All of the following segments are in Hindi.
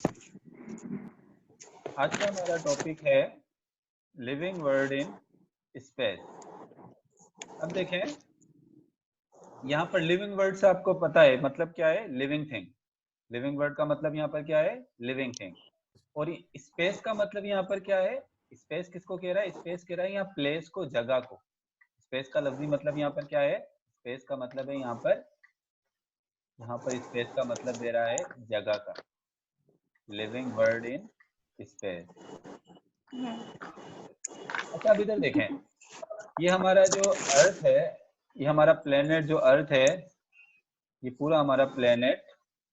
आज का हमारा टॉपिक है लिविंग वर्ड इन स्पेस। अब देखें, यहाँ पर लिविंग वर्ड से आपको पता है मतलब क्या है, लिविंग थिंग। लिविंग वर्ड का मतलब यहाँ पर क्या है, लिविंग थिंग। और स्पेस का मतलब यहाँ पर क्या है, स्पेस किसको कह रहा है, स्पेस कह रहा है यहाँ प्लेस को, जगह को। स्पेस का लफ्जी मतलब यहाँ पर क्या है, स्पेस का मतलब है यहाँ पर स्पेस का मतलब दे रहा है जगह का। Living word in space. अच्छा, अब इधर देखें, ये हमारा जो अर्थ है, ये हमारा प्लेनेट जो अर्थ है, ये पूरा हमारा प्लेनेट,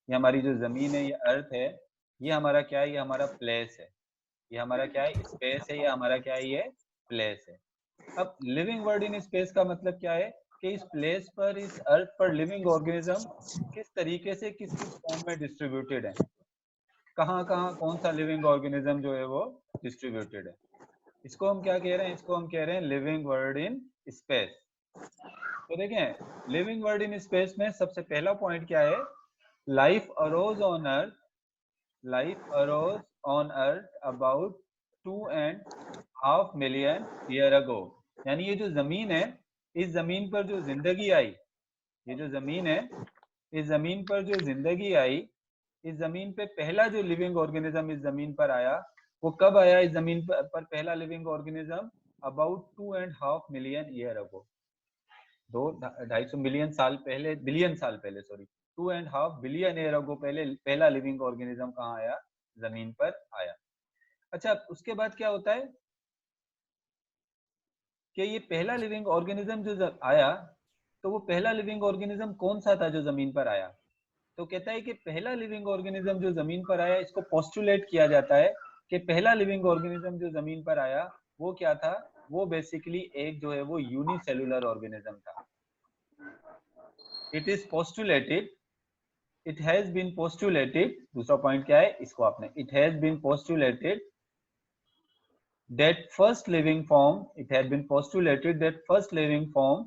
ये हमारी जो जमीन है, ये अर्थ है, ये हमारा क्या है, ये हमारा प्लेस है। ये हमारा क्या है, स्पेस है, ये हमारा क्या है, ये प्लेस है। अब लिविंग वर्ड इन स्पेस का मतलब क्या है कि इस प्लेस पर, इस अर्थ पर लिविंग ऑर्गेनिज्म किस तरीके से, किस किस फॉर्म में डिस्ट्रीब्यूटेड है, कहाँ कहाँ कौन सा लिविंग ऑर्गेनिज्म जो है वो डिस्ट्रीब्यूटेड है। इसको हम क्या कह रहे हैं, इसको हम कह रहे हैं लिविंग वर्ड इन स्पेस। तो देखें, लिविंग वर्ड इन स्पेस में सबसे पहला पॉइंट क्या है, life arose on earth, life arose on earth about 2.5 million year ago. यानी ये जो जमीन है, इस जमीन पर जो जिंदगी आई, ये जो जमीन है, इस जमीन पर जो जिंदगी आई, इस जमीन पे पहला जो लिविंग ऑर्गेनिज्म इस जमीन पर आया, वो कब आया इस जमीन पर पहला living organism, about 2.5 million year ago. 2-250 million साल पहले, बिलियन साल पहले, सॉरी, 2.5 बिलियन ईयर अगो पहले पहला लिविंग ऑर्गेनिज्म कहाँ आया, जमीन पर आया। अच्छा, उसके बाद क्या होता है कि ये पहला लिविंग ऑर्गेनिज्म जो आया, तो वो पहला लिविंग ऑर्गेनिज्म कौन सा था जो जमीन पर आया। तो कहता है कि पहला लिविंग ऑर्गेनिज्म जो जमीन पर आया, इसको पोस्टुलेट किया जाता है कि पहला लिविंग ऑर्गेनिज्म जो जमीन पर आया वो क्या था, वो बेसिकली एक जो है वो यूनिसेलुलर ऑर्गेनिज्म था। It is postulated, it has been postulated, दूसरा पॉइंट क्या है इसको आपने, it has been postulated that first living form, it had been postulated that first living form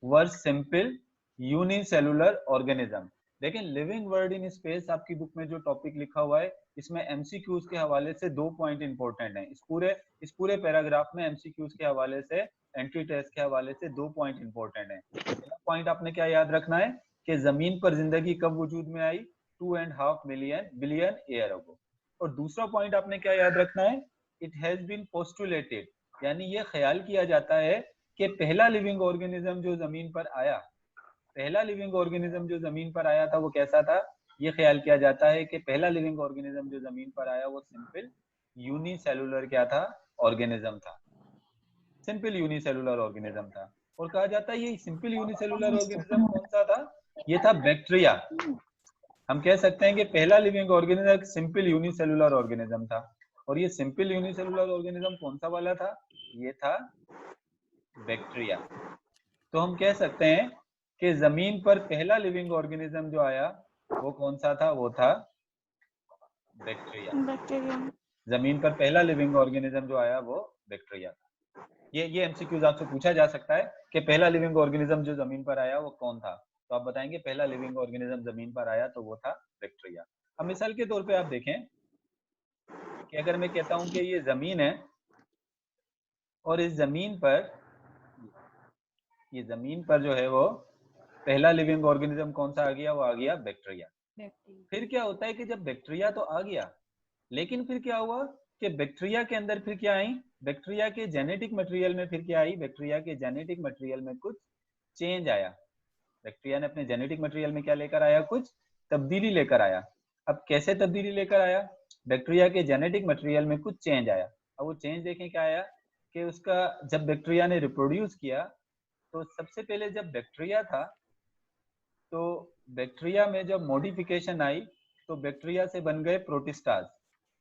were simple unicellular organism। लेकिन लिविंग वर्ड इन स्पेस आपकी बुक में जो टॉपिक लिखा हुआ है, इसमें एमसीक्यूज के हवाले से 2 पॉइंट इंपॉर्टेंट हैं। इस पूरे पैराग्राफ में एमसीक्यूज के हवाले से, एंट्री टेस्ट के हवाले से 2 पॉइंट इंपॉर्टेंट हैं। पहला पॉइंट आपने क्या याद रखना है कि जमीन पर जिंदगी कब वजूद में आई, 2.5 मिलियन बिलियन ईयर अगो। और दूसरा पॉइंट आपने क्या याद रखना है, इट हैज बीन पोस्टुलेटेड, यानी ये ख्याल किया जाता है कि पहला लिविंग ऑर्गेनिज्म जो जमीन पर आया, पहला लिविंग ऑर्गेनिज्म जो जमीन पर आया था वो कैसा था, ये ख्याल किया जाता है कि पहला लिविंग ऑर्गेनिज्म जो जमीन पर आया वो सिंपल यूनिसेलुलर क्या था, ऑर्गेनिज्म था, सिंपल यूनिसेलुलर ऑर्गेनिज्म था। और कहा जाता है ये सिंपल यूनिसेलुलर ऑर्गेनिज्म कौन सा था, ये था बैक्टीरिया। हम कह सकते हैं कि पहला living organism simple unicellular organism था। और ये सिंपल यूनिसेलुलर ऑर्गेनिज्म कौन सा वाला था, ये था बैक्टीरिया। तो हम कह सकते हैं कि जमीन पर पहला लिविंग ऑर्गेनिज्म जो आया वो कौन सा था, वो था बैक्टीरिया। जमीन पर पहला लिविंग ऑर्गेनिज्म जो आया वो बैक्टीरिया था। ये एमसीक्यूज आपसे पूछा जा सकता है कि पहला लिविंग ऑर्गेनिज्म जो जमीन पर आया वो कौन था, तो आप बताएंगे पहला लिविंग ऑर्गेनिज्म जमीन पर आया तो वो था बैक्टीरिया। अब मिसाल के तौर पे आप देखें कि अगर मैं कहता हूं कि ये जमीन है और इस जमीन पर, ये जमीन पर जो है वो पहला लिविंग ऑर्गेनिज्म कौन सा आ गया, वो आ गया बैक्टीरिया। फिर क्या होता है कि जब बैक्टीरिया तो आ गया, लेकिन फिर क्या हुआ कि बैक्टीरिया के अंदर फिर क्या आई, बैक्टीरिया के जेनेटिक मटेरियल में फिर क्या आई, बैक्टीरिया के जेनेटिक मटेरियल में कुछ चेंज आया। बैक्टीरिया ने अपने जेनेटिक मटेरियल में क्या लेकर आया, कुछ तब्दीली लेकर आया। अब कैसे तब्दीली लेकर आया, बैक्टीरिया के जेनेटिक मटेरियल में कुछ चेंज आया। अब वो चेंज देखें क्या आया कि उसका, जब बैक्टीरिया ने रिप्रोड्यूस किया, तो सबसे पहले जब बैक्टीरिया था, तो बैक्टीरिया में जब मॉडिफिकेशन आई तो बैक्टीरिया से बन गए प्रोटिस्टास।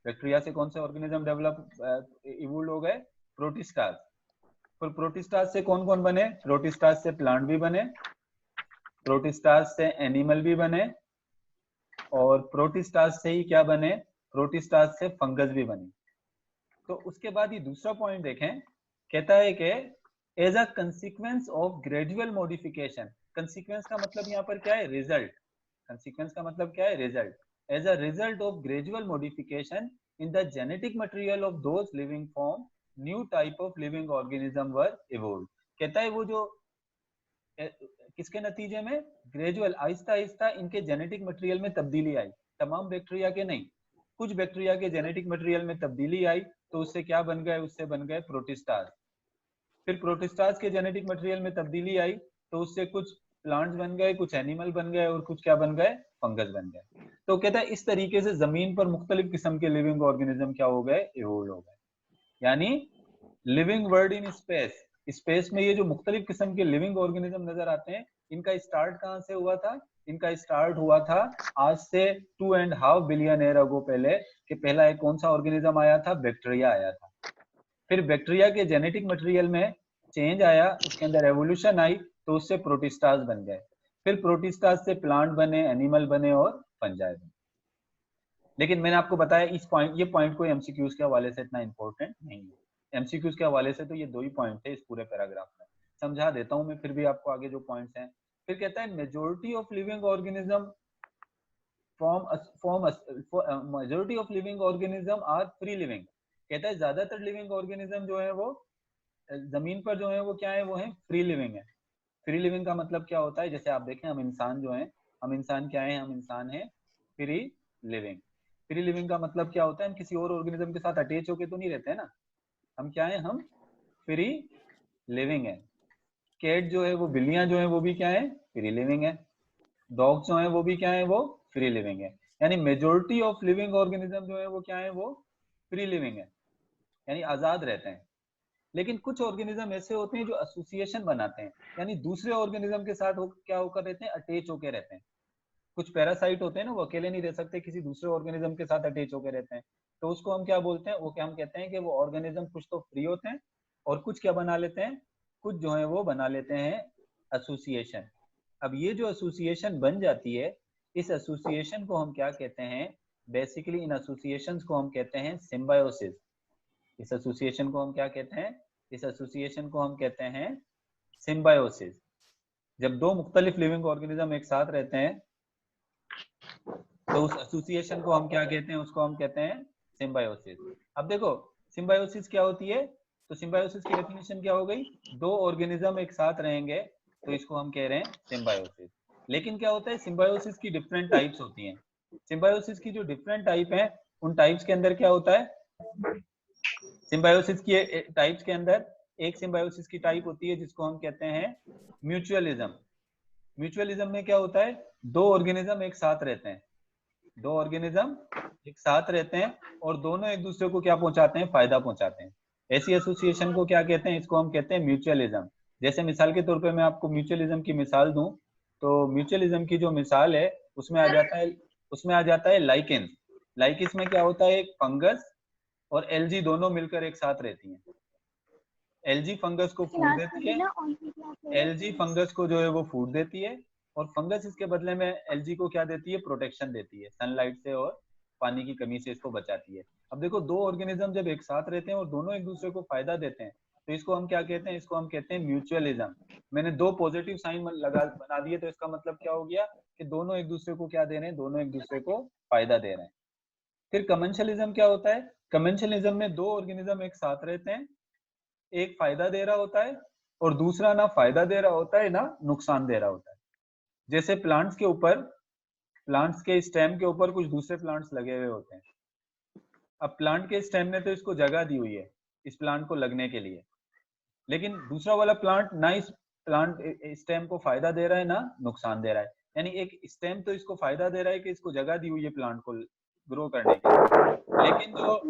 बैक्टीरिया से कौन से ऑर्गेनिज्म डेवलप इवोल्व हो गए, प्रोटिस्टास। फिर प्रोटिस्टास से कौन कौन बने, प्रोटिस्टास से प्लांट भी बने, प्रोटिस्टास से एनिमल भी बने, और प्रोटिस्टास से ही क्या बने, प्रोटिस्टास से फंगस भी बने। तो उसके बाद ये दूसरा पॉइंट देखें, कहता है कि as a consequence of gradual modification, consequence का मतलब यहाँ पर क्या है, रिजल्ट, कंसिक्वेंस का मतलब क्या है, result. as a result of gradual modification in the genetic material of those living form, new type of living organism were evolved. कहता है वो जो किसके नतीजे में, ग्रेजुअल आहिस्ता आहिस्ता इनके जेनेटिक मटेरियल में तब्दीली आई, तमाम बैक्टीरिया के नहीं, कुछ बैक्टीरिया के जेनेटिक मटेरियल में तब्दीली आई, तो उससे क्या बन गए, उससे बन गए प्रोटिस्टास। फिर प्रोटिस्टास के जेनेटिक मटेरियल में तब्दीली आई, तो उससे कुछ प्लांट्स बन गए, कुछ एनिमल बन गए और कुछ क्या बन गए, फंगस बन गए। तो कहता है इस तरीके से जमीन पर मुख्तलिफ किस्म के लिविंग ऑर्गेनिज्म क्या हो गए, इवोल्व हो गए। यानी living world in space, space में ये जो मुख्तलिफ किस्म के लिविंग ऑर्गेनिज्म नजर आते हैं, इनका स्टार्ट कहाँ से हुआ था, इनका स्टार्ट हुआ था आज से 2.5 बिलियन ईयर अगो पहले, कि पहला एक कौन सा ऑर्गेनिज्म आया था, बैक्टीरिया आया था। फिर बैक्टीरिया के जेनेटिक मटेरियल में चेंज आया, उसके अंदर एवोल्यूशन आई, तो उससे प्रोटिस्टास बन गए, फिर प्रोटिस्टास से प्लांट बने, एनिमल बने और फंजाई बने। लेकिन मैंने आपको बताया इस पॉइंट, ये पॉइंट कोई एमसीक्यूज के हवाले से इतना इंपॉर्टेंट नहीं है, एमसीक्यूज के हवाले से तो ये 2 ही पॉइंट थे इस पूरे पैराग्राफ में। समझा देता हूं मैं फिर भी आपको आगे जो पॉइंट्स हैं। फिर कहता है majority of living organism majority of living organism are free living. कहता है ज्यादातर लिविंग ऑर्गेनिज्म जो है वो जमीन पर जो है वो क्या है, वो है फ्री लिविंग है। फ्री लिविंग का मतलब क्या होता है, जैसे आप देखें हम इंसान जो है, हम इंसान क्या है, हम इंसान है फ्री लिविंग। फ्री लिविंग का मतलब क्या होता है, हम किसी और ऑर्गेनिज्म के साथ अटैच होके तो नहीं रहते हैं ना, हम क्या है, हम फ्री लिविंग है। कैट जो है वो, बिल्लियां जो है वो भी क्या है, फ्री लिविंग है। डॉग जो है वो भी क्या है, वो फ्री लिविंग है। यानी मेजोरिटी ऑफ लिविंग ऑर्गेनिज्म जो है वो क्या है, वो फ्री लिविंग है, यानी आजाद रहते हैं। लेकिन कुछ ऑर्गेनिज्म ऐसे होते हैं जो एसोसिएशन बनाते हैं, यानी दूसरे ऑर्गेनिज्म के साथ क्या होकर रहते हैं, अटैच होकर रहते हैं। कुछ पैरासाइट होते हैं ना, वो अकेले नहीं रह सकते, किसी दूसरे ऑर्गेनिज्म के साथ अटैच होकर रहते हैं, तो उसको हम क्या बोलते हैं, वो क्या हम कहते हैं कि वो ऑर्गेनिज्म कुछ तो फ्री होते हैं और कुछ क्या बना लेते हैं, कुछ जो है वो बना लेते हैं एसोसिएशन। अब ये जो एसोसिएशन बन जाती है, इस एसोसिएशन को हम क्या कहते हैं, बेसिकली इन एसोसिएशंस को हम कहते हैं सिम्बायोसिस। इस एसोसिएशन को हम क्या कहते हैं, इस एसोसिएशन को हम कहते हैं सिम्बायोसिस। जब दो मुख्तलिफ लिविंग ऑर्गेनिज्म एक साथ रहते हैं तो उस एसोसिएशन को हम क्या कहते हैं, उसको हम कहते हैं सिम्बायोसिस। अब देखो सिम्बायोसिस क्या होती है, तो सिम्बायोसिस की डेफिनेशन क्या हो गई, दो ऑर्गेनिज्म एक साथ रहेंगे तो इसको हम कह रहे हैं सिम्बायोसिस। लेकिन क्या होता है, सिम्बायोसिस की डिफरेंट टाइप्स होती हैं। सिम्बायोसिस की जो डिफरेंट टाइप है, उन टाइप्स के अंदर क्या होता है, सिम्बायोसिस की टाइप्स के अंदर एक सिम्बायोसिस की टाइप होती है जिसको हम कहते हैं म्यूचुअलिज्म। म्यूचुअलिज्म में क्या होता है, दो ऑर्गेनिज्म एक साथ रहते हैं, दो ऑर्गेनिज्म एक साथ रहते हैं और दोनों एक दूसरे को क्या पहुंचाते हैं, फायदा पहुंचाते हैं। ऐसी एसोसिएशन को क्या कहते हैं, इसको हम कहते हैं म्यूचुअलिज्म। जैसे मिसाल के तौर पे मैं आपको म्यूचुअलिज्म की मिसाल दूं, तो म्यूचुअलिज्म की जो मिसाल है उसमें आ जाता है लाइकेन। लाइकिस में क्या होता है, एक फंगस और एल्गी दोनों मिलकर एक साथ रहती हैं। एल्गी फंगस को फूड देती है, एल्गी फंगस को जो है वो फूड देती है, और फंगस इसके बदले में एल्गी को क्या देती है, प्रोटेक्शन देती है, सनलाइट से और पानी की कमी से इसको बचाती है। अब देखो दो ऑर्गेनिज्म जब एक साथ रहते हैं और दोनों एक दूसरे को फायदा देते हैं, तो इसको हम क्या कहते हैं, इसको हम कहते हैं म्यूचुअलिज्म। मैंने दो पॉजिटिव साइन लगा बना दिए, तो इसका मतलब क्या हो गया कि दोनों एक दूसरे को क्या दे रहे हैं, दोनों एक दूसरे को फायदा दे रहे हैं। फिर कमेंशलिज्म क्या होता है, कमेंशलिज्म में दो ऑर्गेनिज्म एक साथ रहते हैं, एक फायदा दे रहा होता है और दूसरा ना फायदा दे रहा होता है ना नुकसान दे रहा होता है। जैसे प्लांट्स के ऊपर, प्लांट्स के स्टेम के ऊपर कुछ दूसरे प्लांट्स लगे हुए होते हैं। अब प्लांट के स्टेम ने तो इसको जगह दी हुई है इस प्लांट को लगने के लिए, लेकिन दूसरा वाला प्लांट ना इस प्लांट स्टेम को फायदा दे रहा है ना नुकसान दे रहा है। यानी एक स्टेम तो इसको फायदा दे रहा है कि इसको जगह दी हुई है प्लांट को ग्रो करने के लिए, लेकिन जो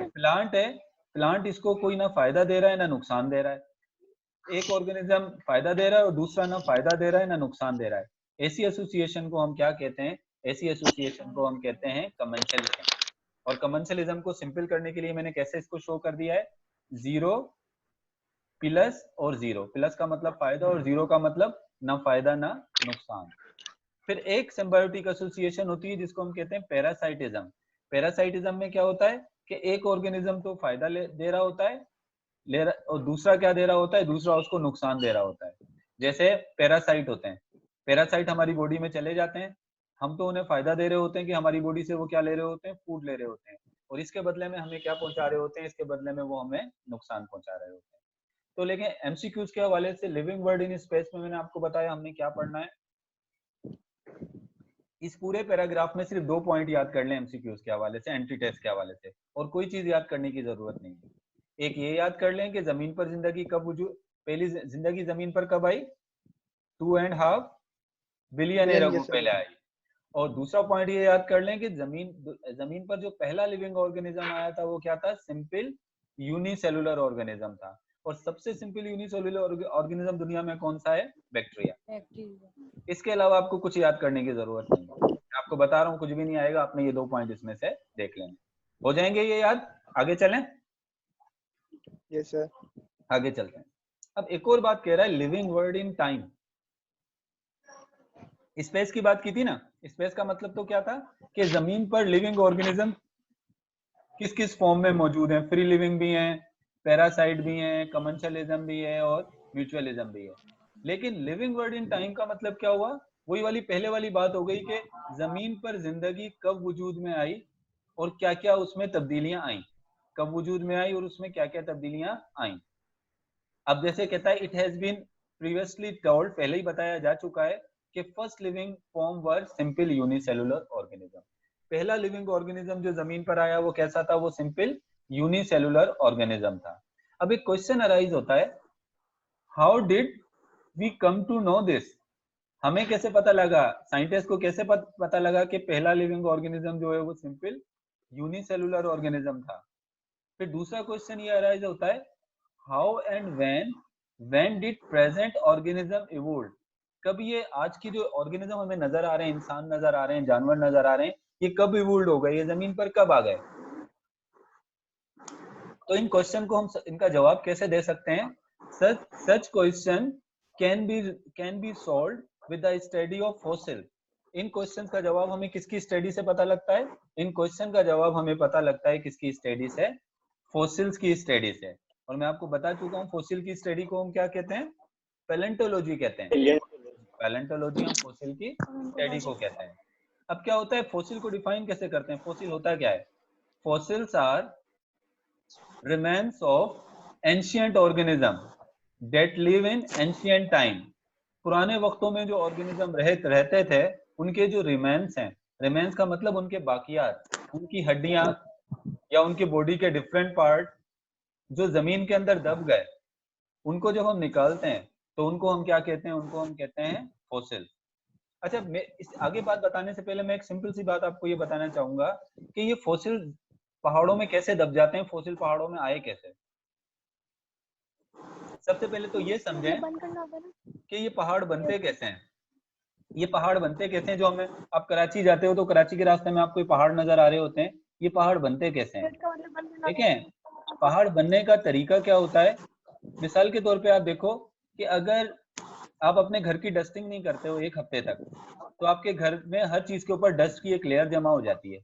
प्लांट है, प्लांट इसको कोई ना फायदा दे रहा है ना नुकसान दे रहा है। एक ऑर्गेनिज्म फायदा दे रहा है और दूसरा ना फायदा दे रहा है ना नुकसान दे रहा है। ऐसी एसोसिएशन को हम क्या कहते हैं, ऐसी एसोसिएशन को हम कहते हैं कमेंशलिज्म। और कमेंशलिज्म को सिंपल करने के लिए मैंने कैसे इसको शो कर दिया है, जीरो प्लस और जीरो, प्लस का मतलब फायदा और जीरो का मतलब ना फायदा ना नुकसान। फिर एक सिम्बायोटिक एसोसिएशन होती है जिसको हम कहते हैं पैरासाइटिज्म। पैरासाइटिज्म में क्या होता है कि एक ऑर्गेनिज्म तो फायदा दे रहा होता है, और दूसरा क्या दे रहा होता है, दूसरा उसको नुकसान दे रहा होता है। जैसे पैरासाइट होते हैं, पैरासाइट हमारी बॉडी में चले जाते हैं, हम तो उन्हें फायदा दे रहे होते हैं कि हमारी बॉडी से वो क्या ले रहे होते हैं, फूड ले रहे होते हैं, और इसके बदले में हमें क्या पहुंचा रहे होते हैं, इसके बदले में वो हमें नुकसान पहुंचा रहे होते हैं। तो लेकिन एमसीक्यूज के हवाले से लिविंग वर्ड इन स्पेस में मैंने आपको बताया हमने क्या पढ़ना है। इस पूरे पैराग्राफ में सिर्फ 2 पॉइंट याद कर लें एमसीक्यूज के हवाले से, एंटी टेस्ट के हवाले से, और कोई चीज याद करने की जरूरत नहीं है। एक ये याद कर लें कि जमीन पर जिंदगी कब वजूद, पहली जिंदगी जमीन पर कब आई, 2.5 बिलियन ईयर अगो पहले आई। और दूसरा पॉइंट ये याद कर लें कि जमीन पर जो पहला लिविंग ऑर्गेनिज्म आया था वो क्या था, सिंपल यूनिसेलुलर ऑर्गेनिज्म था। और सबसे सिंपल यूनिसेलुलर ऑर्गेनिज्म दुनिया में कौन सा है, बैक्टीरिया। इसके अलावा आपको कुछ याद करने की जरूरत नहीं है, मैं आपको बता रहा हूँ कुछ भी नहीं आएगा, आपने ये 2 पॉइंट इसमें से देख लेने, हो जाएंगे ये याद। आगे चलें। Yes sir. आगे चलते हैं। अब एक और बात कह रहा है, living word in time. Space की बात की थी ना, स्पेस का मतलब तो क्या था कि जमीन पर लिविंग ऑर्गेनिज्म किस किस फॉर्म में मौजूद हैं, फ्री लिविंग भी हैं, पैरासाइट भी हैं, कमेंशलिज्म भी है और म्यूचुअलिज्म भी है। लेकिन लिविंग वर्ड इन टाइम का मतलब क्या हुआ, वही वाली पहले वाली बात हो गई कि जमीन पर जिंदगी कब वजूद में आई और क्या क्या उसमें तब्दीलियां आई, कब वजूद में आई और उसमें क्या क्या तब्दीलियां आई। अब जैसे कहता है it has been previously told, पहले ही बताया जा चुका है कि first living form were simple unicellular organism. पहला लिविंग ऑर्गेनिज्म जो जमीन पर आया वो कैसा था, वो सिंपल यूनिसेलुलर ऑर्गेनिज्म था। अब एक क्वेश्चन अराइज होता है, how did we come to know this, हमें कैसे पता लगा, साइंटिस्ट को कैसे पता लगा कि पहला लिविंग ऑर्गेनिज्म जो है वो सिंपल यूनिसेलुलर ऑर्गेनिज्म था। फिर दूसरा क्वेश्चन ये अराइज होता है, how and when did present organism evolve, कब ये आज की जो ऑर्गेनिज्म हमें नजर आ रहे हैं, इंसान नजर आ रहे हैं, जानवर नजर आ रहे हैं, ये कब इवोल्व हो गए, ये जमीन पर कब आ गए। तो इन क्वेश्चन को हम इनका जवाब कैसे दे सकते हैं, such question can be solved with the study of fossil. In questions का जवाब हमें किसकी स्टडी से पता लगता है, इन क्वेश्चन का जवाब हमें पता लगता है किसकी स्टडी से, फॉसिल्स की स्टडी से। और मैं आपको बता चुका हूँ फॉसिल की स्टडी को हम क्या कहते हैं, पैलेंटोलॉजी कहते हैं। पैलेंटोलॉजी हम फॉसिल की स्टडी को कहते हैं। अब क्या होता है, फॉसिल को डिफाइन कैसे करते हैं, फॉसिल होता क्या है, fossils are remains of ancient organism that live in ancient time। पुराने वक्तों में जो ऑर्गेनिज्म रहते थे उनके जो रिमेन्स हैं, रिमेन्स का मतलब उनके बाकियात, उनकी हड्डियां या उनके बॉडी के डिफरेंट पार्ट जो जमीन के अंदर दब गए, उनको जब हम निकालते हैं तो उनको हम क्या कहते हैं, उनको हम कहते हैं फॉसिल। अच्छा, मैं इस आगे बात बताने से पहले मैं एक सिंपल सी बात आपको ये बताना चाहूंगा कि ये फॉसिल पहाड़ों में कैसे दब जाते हैं, फॉसिल पहाड़ों में आए कैसे। सबसे पहले तो ये समझें कि ये पहाड़ बनते कैसे हैं, ये पहाड़ बनते कैसे हैं। जो हमें, आप कराची जाते हो तो कराची के रास्ते में आपको ये पहाड़ नजर आ रहे होते हैं, ये पहाड़ बनते कैसे हैं, ठीक है। पहाड़ बनने का तरीका क्या होता है, मिसाल के तौर पे आप देखो कि अगर आप अपने घर की डस्टिंग नहीं करते हो 1 हफ्ते तक, तो आपके घर में हर चीज के ऊपर डस्ट की एक लेयर जमा हो जाती है।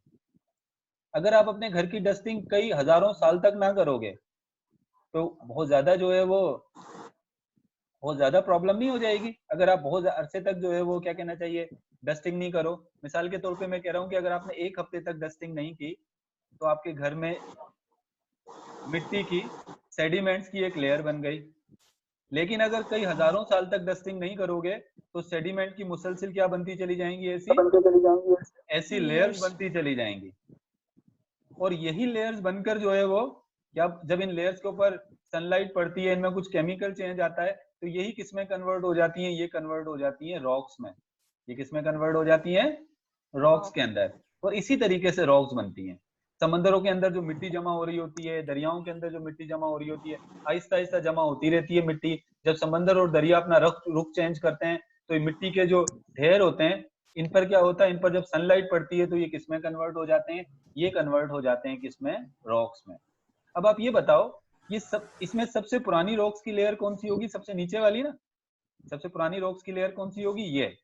अगर आप अपने घर की डस्टिंग कई हजारों साल तक ना करोगे तो बहुत ज्यादा जो है वो बहुत ज्यादा प्रॉब्लम नहीं हो जाएगी। अगर आप बहुत अरसे तक जो है वो क्या कहना चाहिए, डस्टिंग नहीं करो। मिसाल के तौर पे मैं कह रहा हूँ कि अगर आपने 1 हफ्ते तक डस्टिंग नहीं की तो आपके घर में मिट्टी की सेडिमेंट्स की एक लेयर बन गई। लेकिन अगर कई हजारों साल तक डस्टिंग नहीं करोगे तो सेडिमेंट की मुसलसिल क्या बनती चली जाएंगी, ऐसी लेयर्स बनती चली जाएंगी। और यही लेयर्स बनकर जो है वो क्या, जब इन लेयर्स के ऊपर सनलाइट पड़ती है, इनमें कुछ केमिकल चेंज आता है तो यही किसमें कन्वर्ट हो जाती हैं, ये कन्वर्ट हो जाती हैं रॉक्स में। ये किसमें कन्वर्ट हो जाती हैं, रॉक्स के अंदर। और इसी तरीके से रॉक्स बनती हैं। समंदरों के अंदर जो मिट्टी जमा हो रही होती है, दरियाओं के अंदर जो मिट्टी जमा हो रही होती है, आहिस्ता आहिस्ता जमा होती रहती है मिट्टी। जब समंदर और दरिया अपना रुख चेंज करते हैं तो ये मिट्टी के जो ढेर होते हैं, इन पर क्या होता है, इन पर जब सनलाइट पड़ती है तो ये किसमें कन्वर्ट हो जाते हैं, ये कन्वर्ट हो जाते हैं किसमें, रॉक्स में। अब आप ये बताओ, ये सब इसमें सबसे पुरानी रॉक्स की लेयर कौन सी होगी, सबसे नीचे वाली ना, सबसे पुरानी रॉक्स की लेयर कौन सी होगी, ये।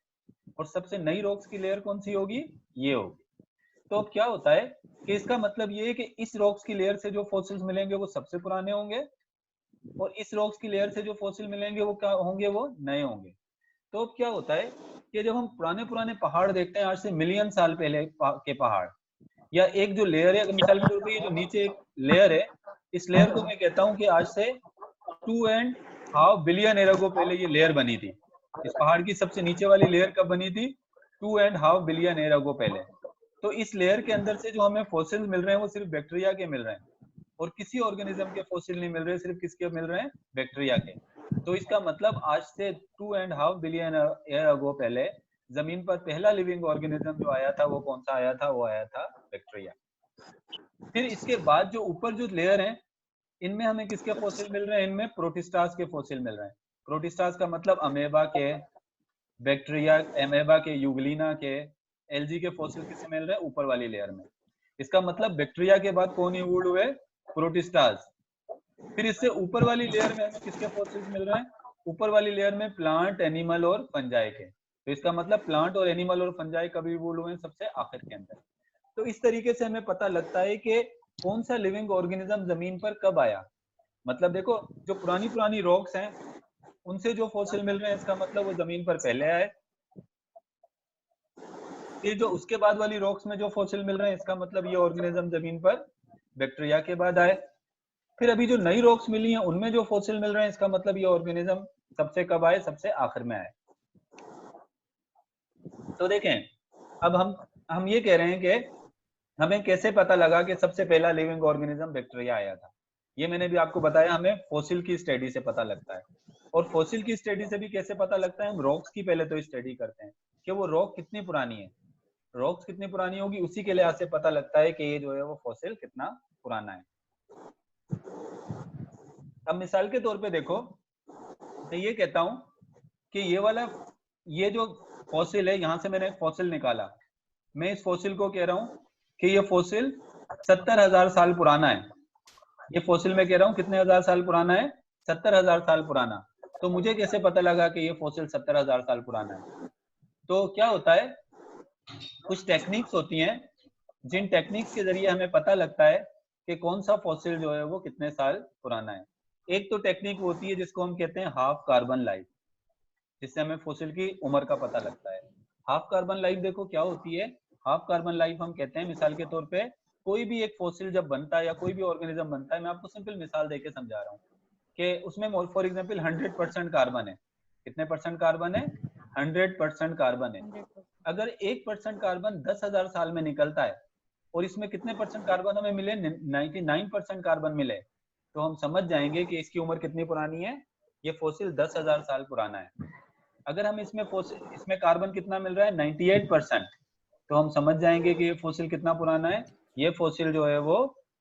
और सबसे नई रॉक्स की लेयर कौन सी होगी, ये होगी। तो अब क्या होता है कि इसका मतलब ये है कि इस रॉक्स की लेयर से जो फॉसिल्स मिलेंगे वो सबसे पुराने होंगे, और इस रॉक्स की लेयर से जो फॉसिल मिलेंगे वो क्या होंगे, वो नए होंगे। तो अब क्या होता है कि जब हम पुराने पहाड़ देखते हैं आज से मिलियन साल पहले के पहाड़, या एक जो लेयर है, मिसाल के तौर पे ये जो नीचे एक लेयर है, इस लेयर को मैं कहता हूं कि आज से 2.5 बिलियन ईयर अगो पहले ये लेयर बनी थी। इस पहाड़ की सबसे नीचे वाली लेयर कब बनी थी? 2.5 बिलियन ईयर अगो पहले। तो इस लेयर के अंदर से जो हमें फॉसिल मिल रहे हैं वो सिर्फ बैक्टीरिया के मिल रहे हैं, और किसी ऑर्गेनिज्म के फॉसिल नहीं मिल रहे, सिर्फ किसके मिल रहे हैं? बैक्टीरिया के। तो इसका मतलब आज से 2.5 बिलियन ईयर अगो पहले जमीन पर पहला लिविंग ऑर्गेनिज्म जो आया था वो कौन सा आया था? वो आया था बैक्टीरिया। फिर इसके बाद जो ऊपर जो लेयर है, इनमें हमें किसके फॉसिल मिल रहे हैं? इनमें प्रोटिस्टास के फॉसिल मिल रहे हैं। प्रोटिस्टास का मतलब अमेबा के, बैक्टीरिया, अमेबा के, यूग्लिना के, एल्गी के फॉसिल किससे मिल रहे हैं? ऊपर वाली लेयर में। इसका मतलब बैक्टीरिया के बाद कौन इवोल्व हुए? प्रोटिस्टास। फिर इससे ऊपर वाली लेयर में हमें किसके फॉसिल्स मिल रहे हैं? ऊपर वाली लेयर में प्लांट, एनिमल और फंजाई के। तो इसका मतलब प्लांट और एनिमल और फंजाई कब इवोल्व हुए? सबसे आखिर के अंदर। तो इस तरीके से हमें पता लगता है कि कौन सा लिविंग ऑर्गेनिज्म जमीन पर कब आया। मतलब देखो, जो पुरानी रॉक्स हैं उनसे जो फॉसिल मिल रहे हैं, इसका मतलब वो जमीन पर पहले आए। ये जो उसके बाद वाली रॉक्स में जो फॉसिल मिल रहे हैं, इसका मतलब ये ऑर्गेनिज्म जमीन पर बैक्टीरिया के बाद आए। फिर अभी जो नई रॉक्स मिली हैं उनमें जो फॉसिल मिल रहे हैं, इसका मतलब ये ऑर्गेनिज्म सबसे कब आए? सबसे आखिर में आए। तो देखें, अब हम ये कह रहे हैं कि हमें कैसे पता लगा कि सबसे पहला लिविंग ऑर्गेनिज्म बैक्टीरिया आया था। ये मैंने भी आपको बताया, हमें फॉसिल की स्टडी से पता लगता है। और फॉसिल की स्टडी से भी कैसे पता लगता है? हम रॉक्स की पहले तो स्टडी करते हैं कि वो रॉक कितनी पुरानी है। रॉक्स कितनी पुरानी होगी, उसी के लिहाज से पता लगता है कि ये जो है वो फॉसिल कितना पुराना है। अब मिसाल के तौर पे देखो, तो ये कहता हूं कि ये जो फॉसिल है, यहां से मैंने एक फॉसिल निकाला। मैं इस फॉसिल को कह रहा हूं कि ये फॉसिल 70,000 साल पुराना है। ये फॉसिल मैं कह रहा हूं कितने हजार साल पुराना है? 70,000 साल पुराना। तो मुझे कैसे पता लगा कि ये फॉसिल 70,000 साल पुराना है? तो क्या होता है, कुछ टेक्निक्स होती हैं जिन टेक्निक्स के जरिए हमें पता लगता है कि कौन सा फॉसिल जो है वो कितने साल पुराना है। एक तो टेक्निक होती है जिसको हम कहते हैं हाफ कार्बन लाइफ, जिससे हमें फॉसिल की उम्र का पता लगता है। हाफ कार्बन लाइफ देखो क्या होती है। हाफ कार्बन लाइफ हम कहते हैं, मिसाल के तौर पे कोई भी एक फॉसिल जब बनता है या कोई भी ऑर्गेनिज्म बनता है, मैं आपको सिंपल मिसाल देके समझा रहा हूँ कि उसमें फॉर एग्जांपल 100% कार्बन है। कितने परसेंट कार्बन है? 100% कार्बन है। अगर 1% कार्बन 10,000 साल में निकलता है और इसमें कितने परसेंट कार्बन हमें मिले? 99% कार्बन मिले, तो हम समझ जाएंगे कि इसकी उम्र कितनी पुरानी है? ये फॉसिल 10,000 साल पुराना है। अगर हम इसमें कार्बन कितना मिल रहा है? 98%, तो हम समझ जाएंगे कि ये फॉसिल कितना पुराना है? ये फॉसिल जो है वो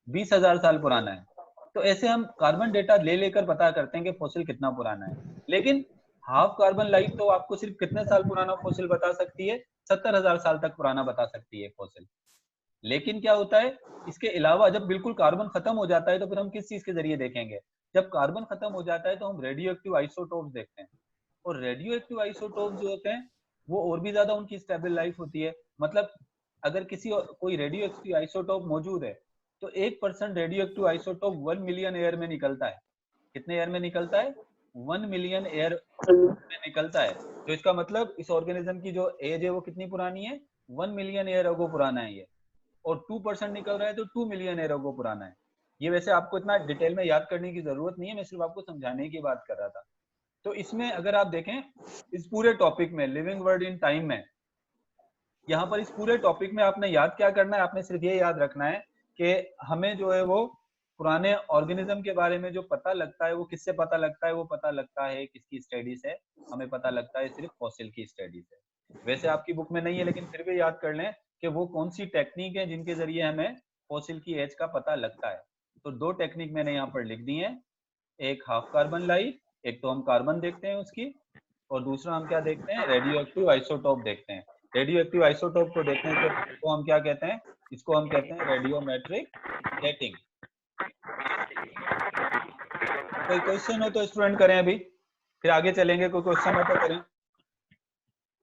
20,000 साल पुराना है। तो ऐसे हम कार्बन डेटा ले लेकर पता करते हैं कि फॉसिल कितना पुराना है। लेकिन हाफ कार्बन लाइफ तो आपको सिर्फ कितने साल पुराना फॉसिल बता सकती है? 70,000 साल तक पुराना बता सकती है फॉसिल। लेकिन क्या होता है, इसके अलावा जब बिल्कुल कार्बन खत्म हो जाता है तो फिर हम किस चीज के जरिए देखेंगे? जब कार्बन खत्म हो जाता है तो हम रेडियो एक्टिव आइसोटोप्स देखते हैं। और रेडियो एक्टिव आइसोटोप जो होते हैं वो और भी ज्यादा उनकी स्टेबल लाइफ होती है। मतलब अगर कोई रेडियो एक्टिव आइसोटोप मौजूद है तो 1% radio active isotope 1 million air में निकलता है। कितने एयर में निकलता है? 1 मिलियन एयर में निकलता है। तो इसका मतलब इस ऑर्गेनिज्म की जो एज है वो कितनी पुरानी है? 1 मिलियन ईयर अगो पुराना है ये। और 2% निकल रहा है तो 2 मिलियन ईयर अगो पुराना है। ये वैसे आपको इतना डिटेल में याद करने की जरूरत नहीं है, मैं सिर्फ आपको समझाने की बात कर रहा था। तो इसमें अगर आप देखें, इस पूरे टॉपिक में लिविंग वर्ड इन टाइम में, यहाँ पर इस पूरे टॉपिक में आपने याद क्या करना है? आपने सिर्फ ये याद रखना है कि हमें जो है वो पुराने ऑर्गेनिज्म के बारे में जो पता लगता है वो किससे पता लगता है? वो पता लगता है किसकी स्टडी से? हमें पता लगता है सिर्फ फॉसिल की स्टडी से। वैसे आपकी बुक में नहीं है, लेकिन फिर भी याद कर लें कि वो कौन सी टेक्निक है जिनके जरिए हमें फॉसिल की एज का पता लगता है। तो 2 टेक्निक मैंने यहाँ पर लिख दी है, एक हाफ कार्बन लाइफ, एक तो हम कार्बन देखते हैं उसकी, और दूसरा हम क्या देखते हैं? रेडियो एक्टिव आइसोटोप देखते हैं। रेडियो एक्टिव आइसोटोप को देखने को हम क्या कहते हैं? इसको हम कहते हैं रेडियोमेट्रिक डेटिंग। कोई क्वेश्चन हो तो स्टूडेंट करें अभी, फिर आगे चलेंगे। कोई क्वेश्चन हो तो करें।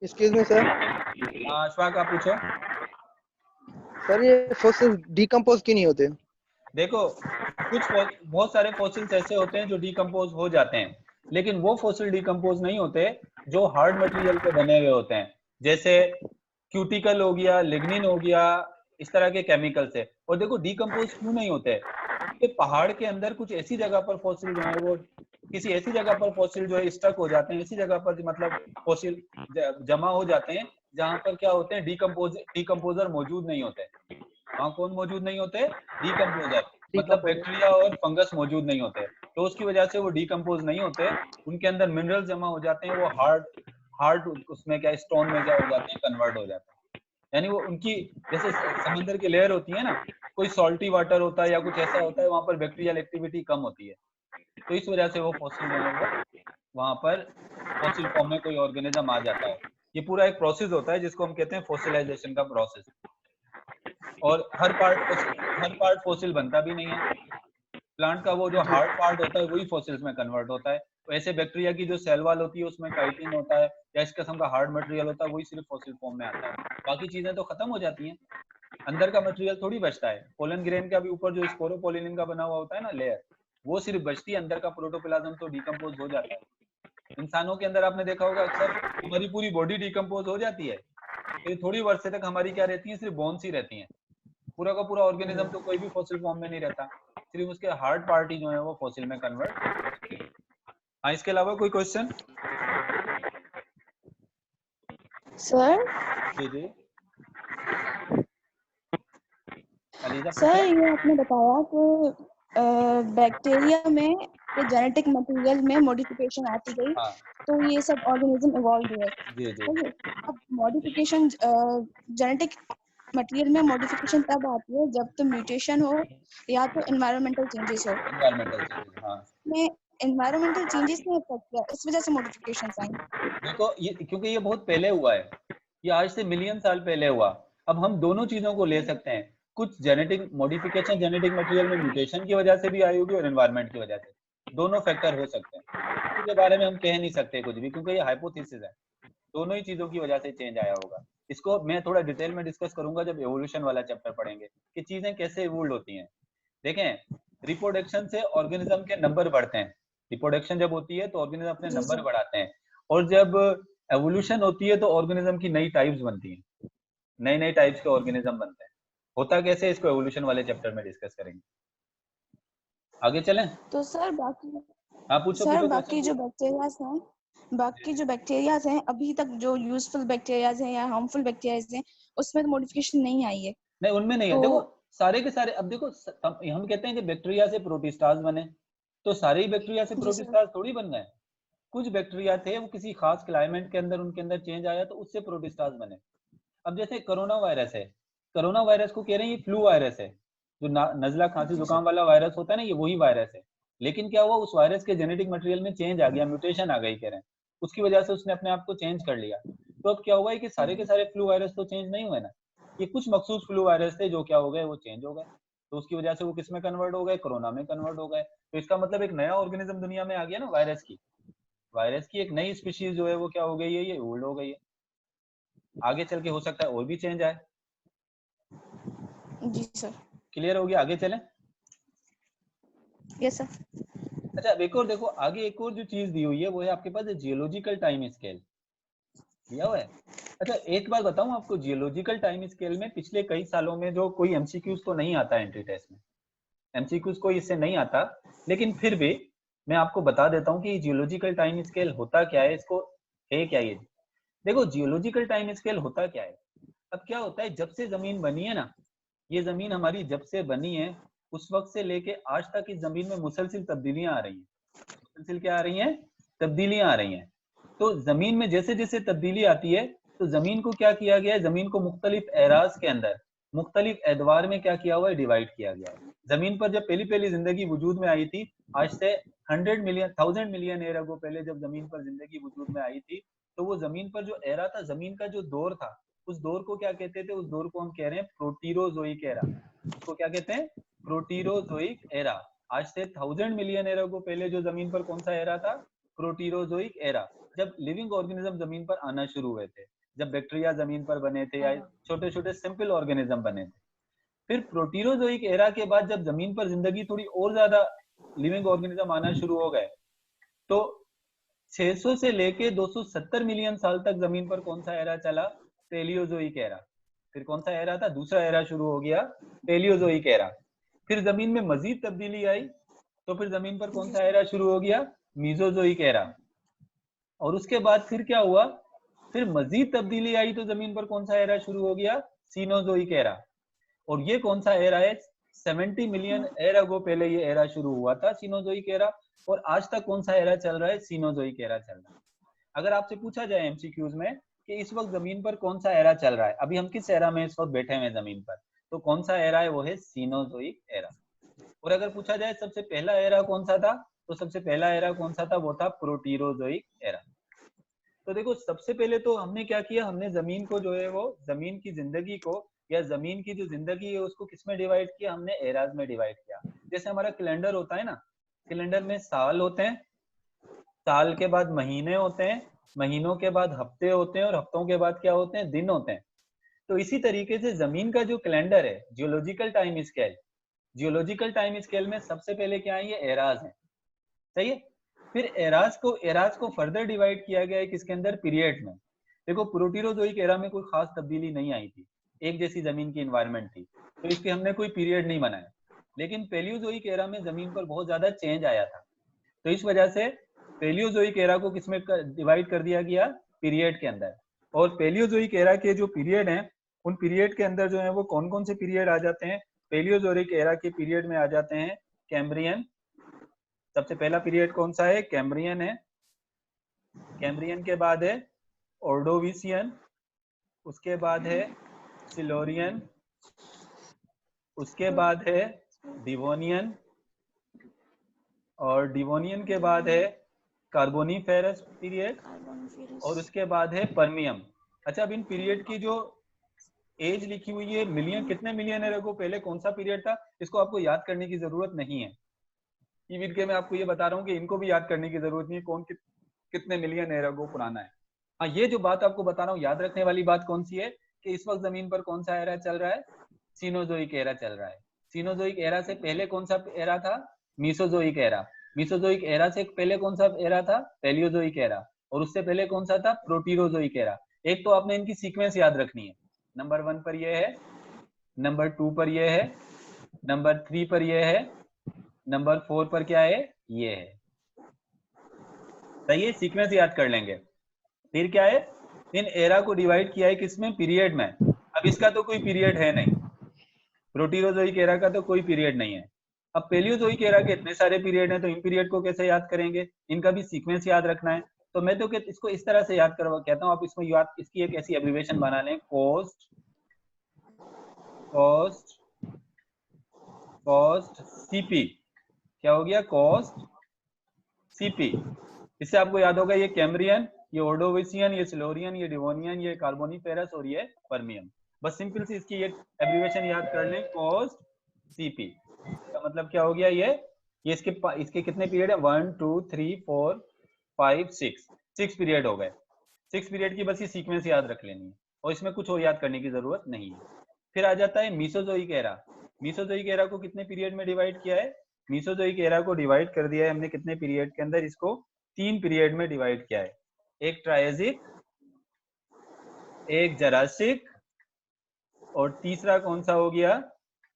Excuse me sir. अशफाक आप पूछो। सर ये फॉसिल डिकम्पोज क्यों नहीं होते? देखो, बहुत सारे फॉसिल्स ऐसे होते हैं जो डिकम्पोज हो जाते हैं, लेकिन वो फॉसिल डिकम्पोज नहीं होते जो हार्ड मटेरियल पे बने हुए होते हैं। जैसे क्यूटिकल हो गया, लिग्निन हो गया, इस तरह के केमिकल से। और देखो डिकम्पोज क्यों नहीं होते, क्योंकि पहाड़ के अंदर कुछ ऐसी जगह पर फॉसिल जो है वो किसी ऐसी जगह पर फॉसिल जो है स्टक हो जाते हैं, ऐसी जगह पर मतलब फॉसिल जमा हो जाते हैं जहां पर क्या होते हैं, डिकम्पोजर मौजूद नहीं होते। वहां कौन मौजूद नहीं होते, डिकम्पोजर, मतलब डिकम्पोजर। बैक्टीरिया और फंगस मौजूद नहीं होते, तो उसकी वजह से वो डिकम्पोज नहीं होते, उनके अंदर मिनरल जमा हो जाते हैं, वो हार्ड हार्ड उसमें क्या स्टोन में क्या हो जाते हैं, कन्वर्ट हो जाते हैं। यानी वो उनकी जैसे समंदर की लेयर होती है ना, कोई सॉल्टी वाटर होता है या कुछ ऐसा होता है, वहां पर बैक्टीरियल एक्टिविटी कम होती है, तो इस वजह से वो फॉसिल जो है वो वहां पर फॉसिल फॉर्म में कोई ऑर्गेनिज्म आ जाता है। ये पूरा एक प्रोसेस होता है जिसको हम कहते हैं फॉसिलाइजेशन का प्रोसेस। और हर पार्ट फॉसिल बनता भी नहीं है। प्लांट का वो जो जी। हार्ड पार्ट होता है वही फॉसिल्स में कन्वर्ट होता है। तो ऐसे बैक्टीरिया की जो सेल वॉल होती है उसमें काइटिन होता है या इस किस्म का हार्ड मटेरियल होता है, वही सिर्फ फॉसिल फॉर्म में आता है। बाकी चीजें तो खत्म हो जाती हैं, अंदर का मटेरियल थोड़ी बचता है। पोलन ग्रेन का भी ऊपर जो स्पोरोपोलिन का बना हुआ होता है ना लेयर, वो सिर्फ बचती है, अंदर का प्रोटोप्लाज्म तो डिकम्पोज हो जाता है। इंसानों के अंदर आपने देखा होगा अक्सर हमारी पूरी बॉडी डिकम्पोज हो जाती है, फिर थोड़ी वर्षे तक हमारी क्या रहती है, सिर्फ बोन्स ही रहती हैं। पूरा का पूरा ऑर्गेनिज्म तो कोई भी फॉसिल फॉर्म में नहीं रहता, सिर्फ उसके हार्ड पार्ट ही जो है वो फॉसिल में कन्वर्ट होते हैं। हाँ, इसके अलावा कोई क्वेश्चन? सर जी जी, अलीजा सर पूछे। ये आपने बताया कि बैक्टीरिया में जेनेटिक मटेरियल में मॉडिफिकेशन आती गई, हाँ तो ये सब ऑर्गेनिज्म इवॉल्व हुए। जी जी, ओके, अब मॉडिफिकेशन जेनेटिक मटेरियल में मॉडिफिकेशन तब आती है जब तो म्यूटेशन हो या तो एनवायरमेंटल चेंजेस हो। एनवायरमेंटल चेंजेस, हाँ। में एनवायरमेंटल चेंजेस ने इफेक्ट किया, इस वजह से मॉडिफिकेशंस आई। देखो ये क्योंकि ये बहुत पहले हुआ है, ये आज से मिलियन साल पहले हुआ। अब हम दोनों चीजों को ले सकते हैं, कुछ जेनेटिक मॉडिफिकेशन जेनेटिक मटेरियल में म्यूटेशन की वजह से भी आई होगी और एनवायरनमेंट की वजह से, दोनों फैक्टर हो सकते हैं। किसी के बारे में हम कह नहीं सकते कुछ भी, क्योंकि ये हाइपोथेसिस है, दोनों ही चीजों की वजह से चेंज आया होगा। इसको मैं थोड़ा डिटेल में डिस्कस करूंगा जब एवोल्यूशन वाला चैप्टर पढ़ेंगे कि चीजें कैसे इवोल्व होती हैं। देखें, रिप्रोडक्शन से ऑर्गेनिज्म के नंबर बढ़ते हैं। रिप्रोडक्शन जब होती है तो ऑर्गेनिज्म अपने जी नंबर सर। बढ़ाते हैं, और जब एवोल्यूशन होती है तो ऑर्गेनिज्म की नई टाइप्स बनती हैं, नए नए टाइप्स के ऑर्गेनिज्म बनते हैं। होता कैसे, इसको एवोल्यूशन वाले चैप्टर में डिस्कस करेंगे। आगे चलें? तो सर बाकी हाँ पूछो सर पूछो, क्वेश्चन बाकी जो पूछो। बैक्टीरियाज हैं, जी बाकी जी, जो बैक्टीरियाज हैं अभी तक जो यूजफुल बैक्टीरियाज हैं या हार्मफुल बैक्टीरियाज हैं, उसमें तो मॉडिफिकेशन नहीं आई है। नहीं उनमें नहीं है। तो देखो सारे के सारे, अब देखो हम कहते हैं कि बैक्टीरिया से प्रोटिस्टास बने, तो सारे ही बैक्टीरिया से जी सर। प्रोटिस्टास थोड़ी बन गए। कुछ बैक्टीरिया थे वो किसी खास क्लाइमेट के अंदर उनके अंदर चेंज आया तो उससे प्रोटिस्टास बने। अब जैसे कोरोना वायरस है, कोरोना वायरस को कह रहे हैं ये फ्लू वायरस है, जो नजला खांसी जी सर। जुकाम वाला वायरस होता है ना, ये वही वायरस है। लेकिन क्या हुआ, उस वायरस के जेनेटिक मटेरियल में चेंज आ गया, म्यूटेशन आ गई कह रहे हैं, उसकी वजह से उसने अपने आप को चेंज कर लिया। तो अब क्या हुआ है कि सारे के सारे फ्लू वायरस तो चेंज नहीं हुए ना, ये कुछ मखसूस फ्लू वायरस थे जो क्या हो गए, वो चेंज हो गए, तो उसकी वजह से वो किस में कन्वर्ट हो गए, कोरोना में कन्वर्ट हो गए। तो इसका मतलब एक नया ऑर्गेनिज्म दुनिया में आ गया ना, वायरस की एक नई स्पीशीज जो है वो क्या हो गई है, ये ओल्ड हो गई है। आगे चल के हो सकता है और भी चेंज आए। जी सर। क्लियर हो गया? आगे चलें। Yes sir. अच्छा अब एक और देखो, आगे एक और जो चीज दी हुई है वो है आपके पास जियोलॉजिकल टाइम स्केल दिया हुआ है। अच्छा एक बात बताऊं आपको, जियोलॉजिकल टाइम स्केल में पिछले कई सालों में जो कोई एमसीक्यूज तो नहीं आता एंट्री टेस्ट में, एमसीक्यूज कोई इससे नहीं आता, लेकिन फिर भी मैं आपको बता देता हूँ कि जियोलॉजिकल टाइम स्केल होता क्या है, इसको है क्या ये। देखो जियोलॉजिकल टाइम स्केल होता क्या है। अब क्या होता है, जब से जमीन बनी है ना, ये जमीन हमारी जब से बनी है उस वक्त से लेके आज तक इस जमीन में मुसलसिल तब्दीलियां आ रही हैं। मुसलसिल क्या आ रही हैं, तब्दीलियां आ रही हैं। तो जमीन में जैसे जैसे तब्दीली आती है तो जमीन को क्या किया गया है, जमीन को मुख्तलिफ एराज के अंदर मुख्तलिफ एदवार में क्या किया हुआ है, डिवाइड किया गया है। जमीन पर जब पहली पहली जिंदगी वजूद में आई थी, आज से 100 मिलियन 1000 मिलियन ईयर अगो पहले जब जमीन पर जिंदगी वजूद में आई थी, तो वो जमीन पर जो एरा था, जमीन का जो दौर था, उस दौर को क्या कहते थे, उस दौर को हम कह रहे हैं प्रोटीरोजोइक एरा। उसको क्या कहते हैं, प्रोटीरोजोइक एरा। आज से 1000 मिलियन एरा को पहले जो जमीन पर कौन सा एरा था, प्रोटीरोजोइक एरा, जब लिविंग ऑर्गेनिज्म जमीन पर आना शुरू हुए थे, जब बैक्टीरिया जमीन पर बने थे या छोटे छोटे सिंपल ऑर्गेनिज्म बने थे। फिर प्रोटीरोजोइक एरा के बाद जब जमीन पर जिंदगी थोड़ी और ज्यादा लिविंग ऑर्गेनिज्म आना शुरू हो गए, तो 600 से लेके 270 मिलियन साल तक जमीन पर कौन सा एरा चला? Paleozoic era. फिर कौन सा एरा था? दूसरा एरा शुरू हो गया, पेलियोजोइक एरा। फिर जमीन में मजीद तब्दीली आई तो फिर जमीन पर कौन सा एरा शुरू हो गया? Mesozoic era. और उसके बाद फिर क्या हुआ? फिर मजीद तब्दीली आई तो जमीन पर कौन सा एरा शुरू हो गया? Cenozoic era. और ये कौन सा एरा है? 70 मिलियन ईयर अगो पहले ये एरा शुरू हुआ था, सीनोजोइक एरा। और आज तक कौन सा एरा चल रहा है? सीनोजोइक एरा चल रहा है। अगर आपसे पूछा जाए एमसीक्यूज में कि इस वक्त जमीन पर कौन सा एरा चल रहा है, अभी हम किस एरा में इस वक्त बैठे हुए हैं जमीन पर, तो कौन सा एरा है? वो है सीनोजोइक एरा। और अगर पूछा जाए सबसे पहला एरा कौन सा था, तो सबसे पहला एरा कौन सा था? वो था प्रोटीरोजोइक एरा। तो देखो, सबसे पहले तो हमने क्या किया, हमने जमीन को जो है वो जमीन की जिंदगी को या जमीन की जो जिंदगी है उसको किसमें डिवाइड किया? हमने एराज में डिवाइड किया। जैसे हमारा कैलेंडर होता है ना, कैलेंडर में साल होते हैं, साल के बाद महीने होते हैं, महीनों के बाद हफ्ते होते हैं, और हफ्तों के बाद क्या होते हैं? दिन होते हैं। तो इसी तरीके से जमीन का जो कैलेंडर है, geological time scale, geological time scale में सबसे पहले क्या है? ये एराज है, सही है। फिर एराज को फर्दर डिवाइड किया गया है किसके अंदर? पीरियड में। देखो, प्रोटीरोजोइक एरा में कोई खास तब्दीली नहीं आई थी, एक जैसी जमीन की इन्वायरमेंट थी, तो इसके हमने कोई पीरियड नहीं बनाया। लेकिन पेलियोजोइक एरा में जमीन पर बहुत ज्यादा चेंज आया था, तो इस वजह से पेलियोजोइक एरा को किसमें डिवाइड कर दिया गया? पीरियड के अंदर। और पेलियोजोइक एरा के जो पीरियड हैं, उन पीरियड के अंदर जो है वो कौन कौन से पीरियड आ जाते हैं? पेलियोजोइक एरा के पीरियड में आ जाते हैं कैम्ब्रियन। सबसे पहला पीरियड कौन सा है? कैम्ब्रियन है। कैम्ब्रियन के बाद है ऑर्डोविसियन, उसके बाद है सिलोरियन, उसके बाद है डिवोनियन, और डिवोनियन के बाद है कार्बोनिफेरस पीरियड, और उसके बाद है परमियम। अच्छा, अब इन पीरियड की जो एज लिखी हुई है, मिलियन, कितने मिलियन ईयर को पहले कौन सा पीरियड था, इसको आपको याद करने की जरूरत नहीं है। ईवीड के मैं आपको ये बता रहा हूँ कि इनको भी याद करने की जरूरत नहीं है, कौन कितने मिलियन ईयर को पुराना है। हाँ, ये जो बात आपको बता रहा हूँ, याद रखने वाली बात कौन सी है कि इस वक्त जमीन पर कौन सा एरा चल रहा है? सीनोजोइक एरा चल रहा है। सीनोजोइक एरा से पहले कौन सा एरा था? Mesozoic era. मीसोजोइक एरा से पहले कौन सा एरा था? Paleozoic era. और उससे पहले कौन सा था? Proterozoic era. एक तो आपने इनकी सीक्वेंस याद रखनी है, नंबर 1 पर ये है, नंबर 2 पर ये है, नंबर 3 पर ये है, नंबर 4 पर क्या है? ये है। सही है, सीक्वेंस याद कर लेंगे। फिर क्या है? इन एरा को डिवाइड किया है किसमें? पीरियड में। अब इसका तो कोई पीरियड है नहीं, प्रोटीरोजोइक एरा का तो कोई पीरियड नहीं है। अब पेलियोजोइक एरा के इतने सारे पीरियड हैं, तो इन पीरियड को कैसे याद करेंगे? इनका भी सीक्वेंस याद रखना है। तो मैं तो इसको इस तरह से याद करवा कहता हूँ, आप इसमें याद, इसकी एक ऐसी एब्रिविएशन बना लें, कोस्ट कोस्ट कोस्ट सीपी। क्या हो गया? Cost CP. इससे आपको याद होगा ये कैम्ब्रियन, ये ऑर्डोविसियन, ये सिलोरियन, ये डिवोनियन, ये कार्बोनिफेरस, और ये परमियम। बस सिंपल सी इसकी एक एब्रिविएशन याद कर लें, कोस्ट सीपी। का मतलब क्या हो गया? ये इसके कितने पीरियड है? 1 2 3 4 5 6 पीरियड हो गए। 6 पीरियड की बस ये सीक्वेंस याद रख लेनी है, और इसमें कुछ और याद करने की जरूरत नहीं है। फिर आ जाता है मीसोजोइक एरा। मीसोजोइक एरा को कितने पीरियड में डिवाइड किया है? मीसोजोइक एरा को डिवाइड कर दिया है हमने कितने पीरियड के अंदर? इसको 3 पीरियड में डिवाइड किया है, एक ट्रायजिक, एक जरासिक, और तीसरा कौन सा हो गया?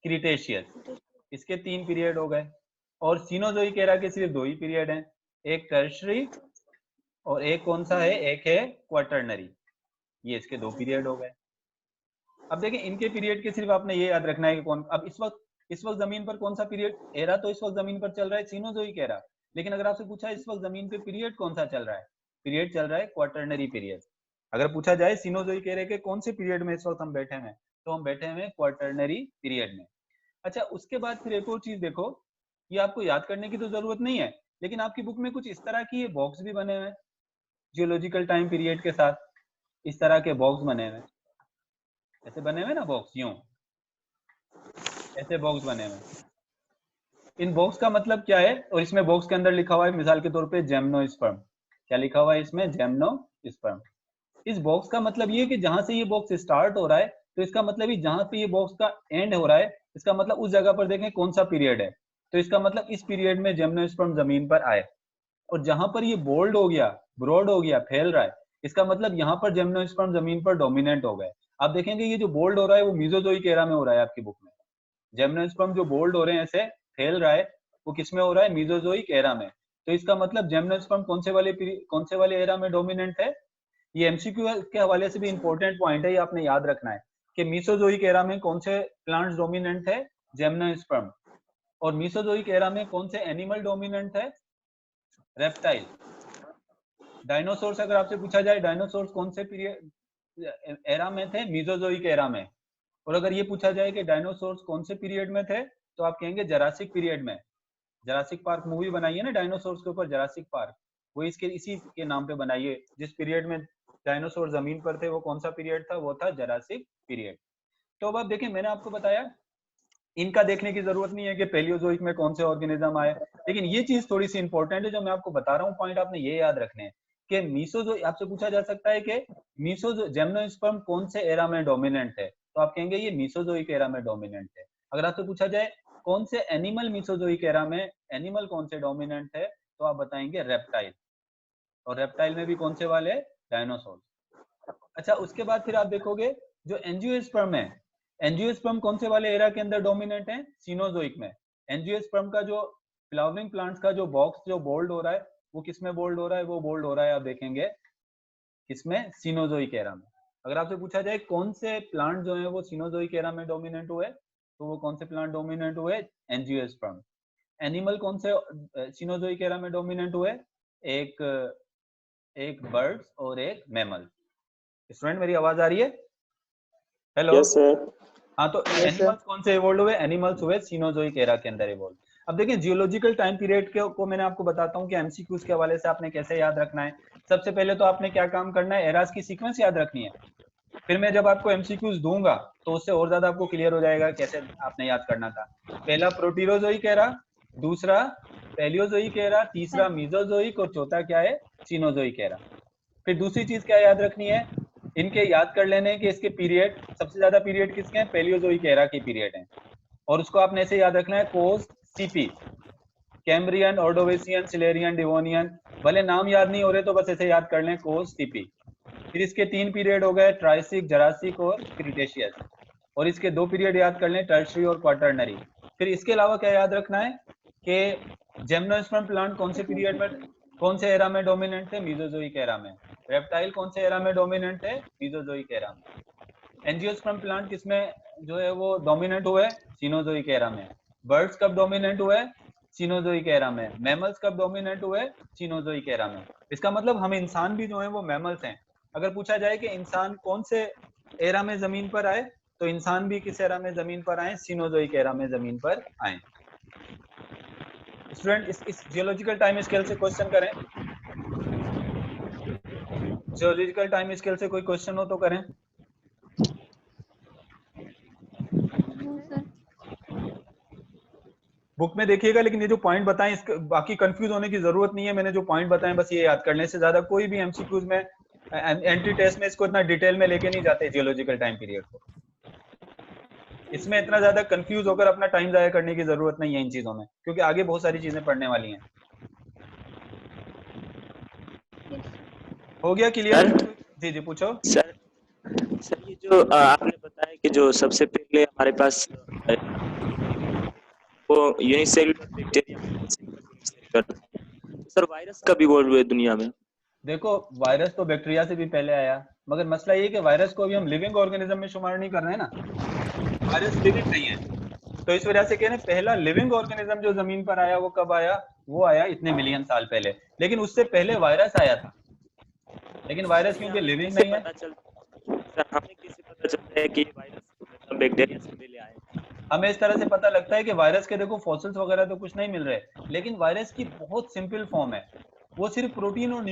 क्रिटेशियस। इसके 3 पीरियड हो गए। और सीनोजोइक एरा के सिर्फ 2 ही पीरियड हैं, एक टर्शरी और एक कौन सा है? एक है क्वाटरनरी। ये इसके 2 पीरियड हो गए। अब देखिए, इनके पीरियड के सिर्फ आपने ये याद रखना है कि कौन, अब इस वक्त जमीन पर कौन सा पीरियड एरा, तो इस वक्त जमीन पर चल रहा है सीनोजोइक एरा। लेकिन अगर आपसे पूछा इस वक्त जमीन पे पीरियड कौन सा चल रहा है, पीरियड चल रहा है क्वाटरनरी पीरियड। अगर पूछा जाए सीनोजोइक एरा के कौन से पीरियड में इस वक्त हम बैठे हैं, तो हम बैठे हैं क्वाटरनरी पीरियड में। अच्छा, उसके बाद फिर एक और चीज देखो, ये आपको याद करने की तो जरूरत नहीं है, लेकिन आपकी बुक में कुछ इस तरह की ये बॉक्स भी बने हुए, जियोलॉजिकल टाइम पीरियड के साथ इस तरह के बॉक्स बने हुए, ऐसे बने हुए ना बॉक्स, यूं ऐसे बॉक्स बने हुए। इन बॉक्स का मतलब क्या है? और इसमें बॉक्स के अंदर लिखा हुआ है मिसाल के तौर पे जेमनोस्पर्म। क्या लिखा हुआ है इसमें? जेमनोस्पर्म। इस बॉक्स का मतलब ये है कि जहां से ये बॉक्स स्टार्ट हो रहा है, तो इसका मतलब ही जहां पे ये बॉक्स का एंड हो रहा है, इसका मतलब उस जगह पर देखें कौन सा पीरियड है, तो इसका मतलब इस पीरियड में जेमनोस्पर्म जमीन पर आए। और जहां पर ये बोल्ड हो गया, ब्रॉड हो गया, फैल रहा है, इसका मतलब यहाँ पर जिम्नोस्पर्म जमीन पर डोमिनेंट हो गए। आप देखेंगे ये जो बोल्ड हो रहा है वो मेसोजोइक एरा में हो रहा है आपकी बुक में। जिम्नोस्पर्म जो बोल्ड हो रहे हैं ऐसे फैल रहा है, वो किसमें हो रहा है? मेसोजोइक एरा में। तो इसका मतलब जिम्नोस्पर्म कौन से वाले एरा में डोमिनेंट है? ये एमसीक्यू के हवाले से भी इंपॉर्टेंट पॉइंट है, ये आपने याद रखना है कि मेसोजोइक एरा में कौन से प्लांट्स डोमिनेंट है? जिम्नोस्पर्म। और मेसोजोइक एरा में कौन से एनिमल डोमिनेंट है? रेप्टाइल। डायनासोर्स अगर आपसे पूछा जाए डायनासोर्स कौन से पीरियड एरा में थे? मेसोजोइक एरा में। और अगर ये पूछा जाए कि डायनासोर्स कौन से पीरियड में थे, तो आप कहेंगे जरासिक पीरियड में। जरासिक पार्क मूवी बनाई है ना डायनासोर्स के ऊपर, जरासिक पार्क, वो इसी के नाम पे बनाई है। जिस पीरियड में डायनासोर जमीन पर थे वो कौन सा पीरियड था? वो था जरासिक पीरियड। तो अब आप देखें, मैंने आपको बताया इनका देखने की जरूरत नहीं है कि पैलियोजोइक में कौन से ऑर्गेनिज्म आए, लेकिन ये चीज थोड़ी सी इंपॉर्टेंट है जो मैं आपको बता रहा हूँ, पॉइंट आपने ये याद रखने हैं कि मेसोजोइक, आपसे पूछा जा सकता है कि जिम्नोस्पर्म कौन से एरा में डोमिनेंट है, तो आप कहेंगे ये मेसोजोइक एरा में डोमिनेंट है। अगर आपसे पूछा जाए कौन से एनिमल मेसोजोइक एरा में, एनिमल कौन से डोमिनेंट है, तो आप बताएंगे रेप्टाइल। और रेप्टाइल में भी कौन से वाले? डायनासोर। अच्छा, उसके बाद फिर आप देखोगे जो एंजियोस्पर्म है, एंजियोस्पर्म कौन से वाले एरा के अंदर डोमिनेंट है? सीनोजोइक में। एंजियोस्पर्म का जो फ्लावरिंग प्लांट्स का जो बॉक्स जो बोल्ड हो रहा है वो किसमें बोल्ड हो रहा है? वो बोल्ड हो रहा है आप देखेंगे किसमें? सीनोजोइक एरा में। अगर आपसे पूछा जाए कौन से प्लांट जो है वो सीनोजोइक एरा में डोमिनेंट हुए, तो वो कौन से प्लांट डोमिनेंट हुए? एंजियोस्पर्म। एनिमल कौन से सीनोजोइक एरा में डोमिनेंट हुए? एक बर्ड्स और एक मैमल। स्टूडेंट मेरी आवाज आ रही है? हेलो। Yes sir. हाँ, तो एनिमल्स कौन से इवॉल्व हुए? एनिमल्स हुए सीनोजोइक एरा के अंदर इवॉल्व। अब देखिए जियोलॉजिकल टाइम पीरियड को मैंने आपको बताता हूँ कि एमसीक्यूज के हवाले से आपने कैसे याद रखना है। सबसे पहले तो आपने क्या काम करना है? एरास की सीक्वेंस याद रखनी है। फिर मैं जब आपको एमसीक्यूज दूंगा तो उससे और ज्यादा आपको क्लियर हो जाएगा कैसे आपने याद करना था। पहला प्रोटीरोजोइक एरा, दूसरा पैलियोजोइक एरा, तीसरा मीजोजोइक और चौथा क्या है? Cenozoic era. फिर दूसरी चीज क्या याद रखनी है? इनके याद कर लेने कि इसके पीरियड, सबसे ज्यादा पीरियड किसके हैं? पैलियोजोइक एरा के पीरियड हैं। और उसको आपने ऐसे याद रखना है, कोस सीपी, कैम्ब्रियन, ऑर्डोवेसियन, सिलेरियन, डिवोनियन। भले नाम याद नहीं हो रहे तो बस ऐसे याद कर लें, कोस सीपी। फिर इसके 3 पीरियड हो गए, ट्राइसिक, जरासिक और क्रिटेशियस। और इसके 2 पीरियड याद कर लें, टर्शियरी और क्वाटरनरी। फिर इसके अलावा क्या याद रखना है कि जिम्नोस्पर्म प्लांट कौन से पीरियड में, कौन से एरा में डोमिनेंट थे? मेसोजोइक एरा में। रेप्टाइल कौन से एरा में डोमिनेंट है? मेसोजोइक एरा में। एंजियोस्पर्म प्लांट किसमें जो है वो डोमिनेंट हुए? सीनोजोइक एरा में। बर्ड्स कब डोमिनेंट हुए? सीनोजोइक एरा में। मैमल्स कब डोमिनेंट हुए? सीनोजोइक एरा में। इसका मतलब हम इंसान भी जो है वो मैमल्स हैं। अगर पूछा जाए कि इंसान कौन से एरा में जमीन पर आए, तो इंसान भी किस एरा में जमीन पर आए? सीनोजोइक एरा में जमीन पर आए। स्टूडेंट इस जियोलॉजिकल टाइम स्केल से क्वेश्चन करें। जियोलॉजिकल टाइम स्केल से कोई क्वेश्चन हो तो करें। बुक में देखिएगा, लेकिन ये जो पॉइंट बताएं इसके बाकी कंफ्यूज होने की जरूरत नहीं है। मैंने जो पॉइंट बताएं बस ये याद करने से ज्यादा कोई भी एमसीक्यूज में, एंट्री टेस्ट में इसको इतना डिटेल में लेके नहीं जाते जियोलॉजिकल टाइम पीरियड को। इसमें इतना ज्यादा कंफ्यूज होकर अपना टाइम जाया करने की जरूरत नहीं है इन चीजों में, क्योंकि आगे बहुत सारी चीजें पढ़ने वाली हैं। हो गया क्लियर? जी जी पूछो सर ये जो आपने बताया कि जो सबसे पहले हमारे पास वो यूनिसेलुलर बैक्टीरिया, सर वायरस कब इवॉल्व हुए दुनिया में? देखो, वायरस तो बैक्टीरिया से भी पहले आया, मगर मसला ये कि वायरस को अभी हम लिविंग ऑर्गेनिज्म में शुमार नहीं कर रहे हैं ना। वायरस लिविंग नहीं है, तो इस वजह से कह रहे हैं पहला लिविंग ऑर्गेनिज्म जो जमीन पर आया वो कब आया? वो आया इतने मिलियन साल पहले, लेकिन उससे पहले वायरस आया था। लेकिन वायरस क्योंकि लिविंग नहीं है, हमें कैसे पता चलता है कि ये वायरस बैक्टीरिया से पहले आया? हमें इस तरह से पता लगता है कि वायरस के देखो फॉसिल्स वगैरह तो कुछ नहीं मिल रहे, लेकिन वायरस की बहुत सिंपल फॉर्म है, वो सिर्फ प्रोटीन और